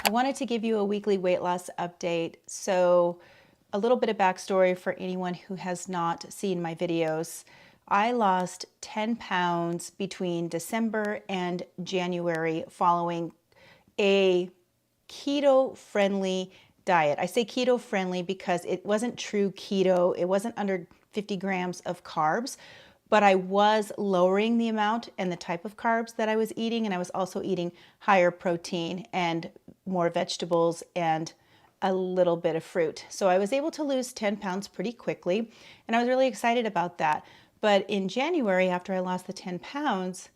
I wanted to give you a weekly weight loss update. So a little bit of backstory for anyone who has not seen my videos. I lost 10 pounds between December and January following a keto-friendly diet. I say keto-friendly because it wasn't true keto. It wasn't under 50 grams of carbs, but I was lowering the amount and the type of carbs that I was eating, and I was also eating higher protein and more vegetables and a little bit of fruit. So I was able to lose 10 pounds pretty quickly, and I was really excited about that. But in January, after I lost the 10 pounds,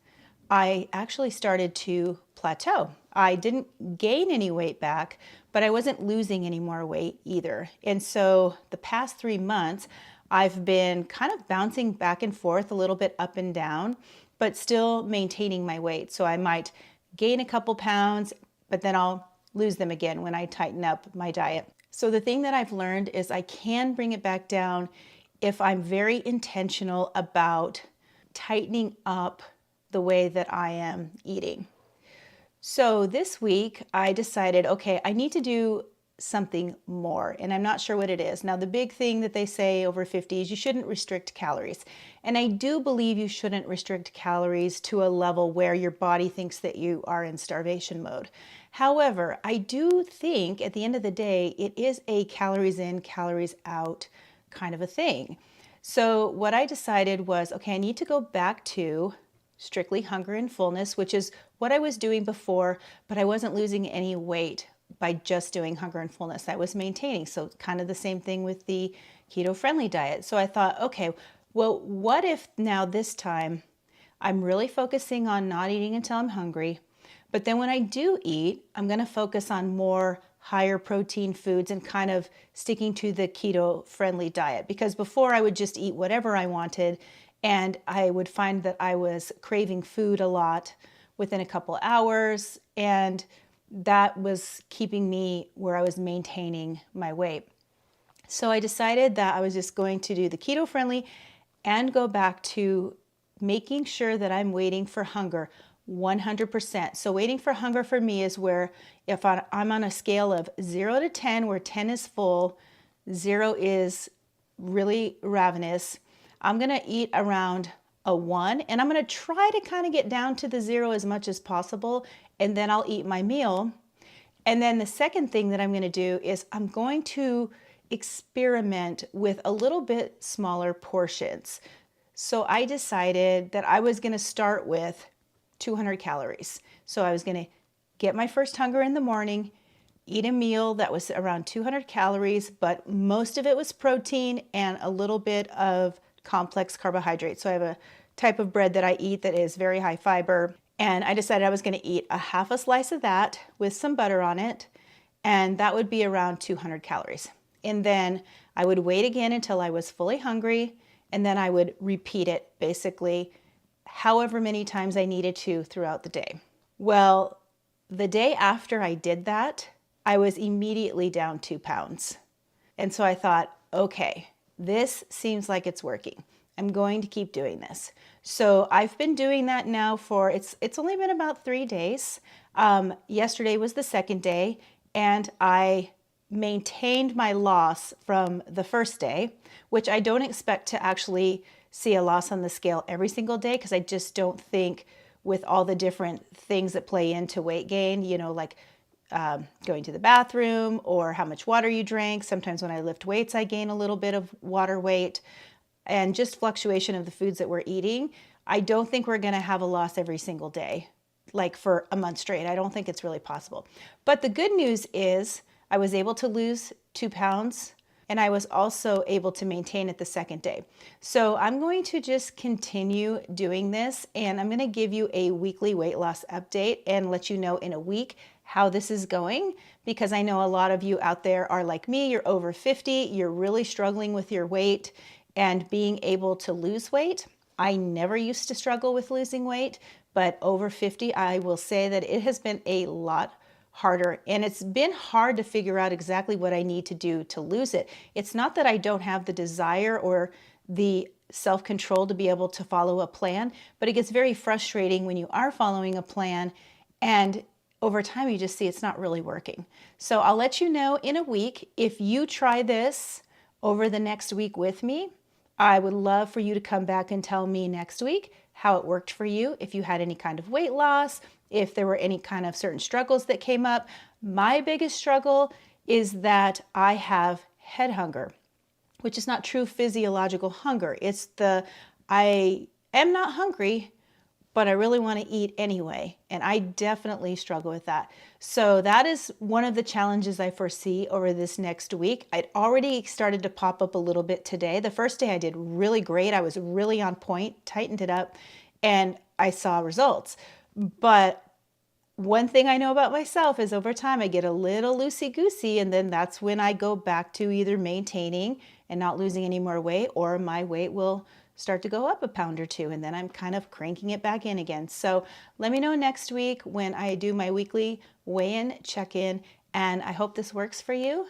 I actually started to plateau. I didn't gain any weight back, but I wasn't losing any more weight either. And so the past 3 months, I've been kind of bouncing back and forth a little bit up and down, but still maintaining my weight. So I might gain a couple pounds, but then I'll lose them again when I tighten up my diet. So the thing that I've learned is I can bring it back down if I'm very intentional about tightening up the way that I am eating. So this week I decided, okay, I need to do something more, and I'm not sure what it is. Now, the big thing that they say over 50 is you shouldn't restrict calories. And I do believe you shouldn't restrict calories to a level where your body thinks that you are in starvation mode. However, I do think at the end of the day, it is a calories in, calories out kind of a thing. So what I decided was, okay, I need to go back to strictly hunger and fullness, which is what I was doing before, but I wasn't losing any weight by just doing hunger and fullness. I was maintaining. So kind of the same thing with the keto-friendly diet. So I thought, okay, well, what if now this time I'm really focusing on not eating until I'm hungry, but then when I do eat, I'm going to focus on more higher protein foods and kind of sticking to the keto-friendly diet. Because before I would just eat whatever I wanted, and I would find that I was craving food a lot within a couple hours, and that was keeping me where I was maintaining my weight. So I decided that I was just going to do the keto-friendly and go back to making sure that I'm waiting for hunger 100%. So waiting for hunger for me is where if I'm on a scale of 0 to 10, where 10 is full, 0 is really ravenous, I'm going to eat around a 1, and I'm going to try to kind of get down to the 0 as much as possible, and then I'll eat my meal. And then the second thing that I'm going to do is I'm going to experiment with a little bit smaller portions. So I decided that I was going to start with 200 calories. So I was going to get my first hunger in the morning, eat a meal that was around 200 calories, but most of it was protein and a little bit of complex carbohydrates. So I have a type of bread that I eat that is very high fiber. And I decided I was going to eat a half a slice of that with some butter on it. And that would be around 200 calories. And then I would wait again until I was fully hungry. And then I would repeat it basically however many times I needed to throughout the day. Well, the day after I did that, I was immediately down 2 pounds. And so I thought, okay, this seems like it's working. I'm going to keep doing this. So I've been doing that now for, it's only been about 3 days. Yesterday was the second day, and I maintained my loss from the first day, which I don't expect to actually see a loss on the scale every single day, because I just don't think with all the different things that play into weight gain, you know, like going to the bathroom or how much water you drank. Sometimes when I lift weights, I gain a little bit of water weight, and just fluctuation of the foods that we're eating. I don't think we're going to have a loss every single day, like for a month straight. I don't think it's really possible. But the good news is I was able to lose 2 pounds, and I was also able to maintain it the second day. So I'm going to just continue doing this, and I'm going to give you a weekly weight loss update and let you know in a week how this is going, because I know a lot of you out there are like me, you're over 50, you're really struggling with your weight and being able to lose weight. I never used to struggle with losing weight, but over 50, I will say that it has been a lot harder, and it's been hard to figure out exactly what I need to do to lose it. It's not that I don't have the desire or the self-control to be able to follow a plan, but it gets very frustrating when you are following a plan and over time you just see it's not really working. So I'll let you know in a week if you try this over the next week with me. I would love for you to come back and tell me next week how it worked for you, if you had any kind of weight loss, if there were any kind of certain struggles that came up. My biggest struggle is that I have head hunger, which is not true physiological hunger. It's the I am not hungry, but I really want to eat anyway. And I definitely struggle with that. So that is one of the challenges I foresee over this next week. I'd already started to pop up a little bit today. The first day I did really great. I was really on point, tightened it up, and I saw results. But one thing I know about myself is over time I get a little loosey-goosey, and then that's when I go back to either maintaining and not losing any more weight, or my weight will start to go up a pound or two, and then I'm kind of cranking it back in again. So let me know next week when I do my weekly weigh-in check-in, and I hope this works for you.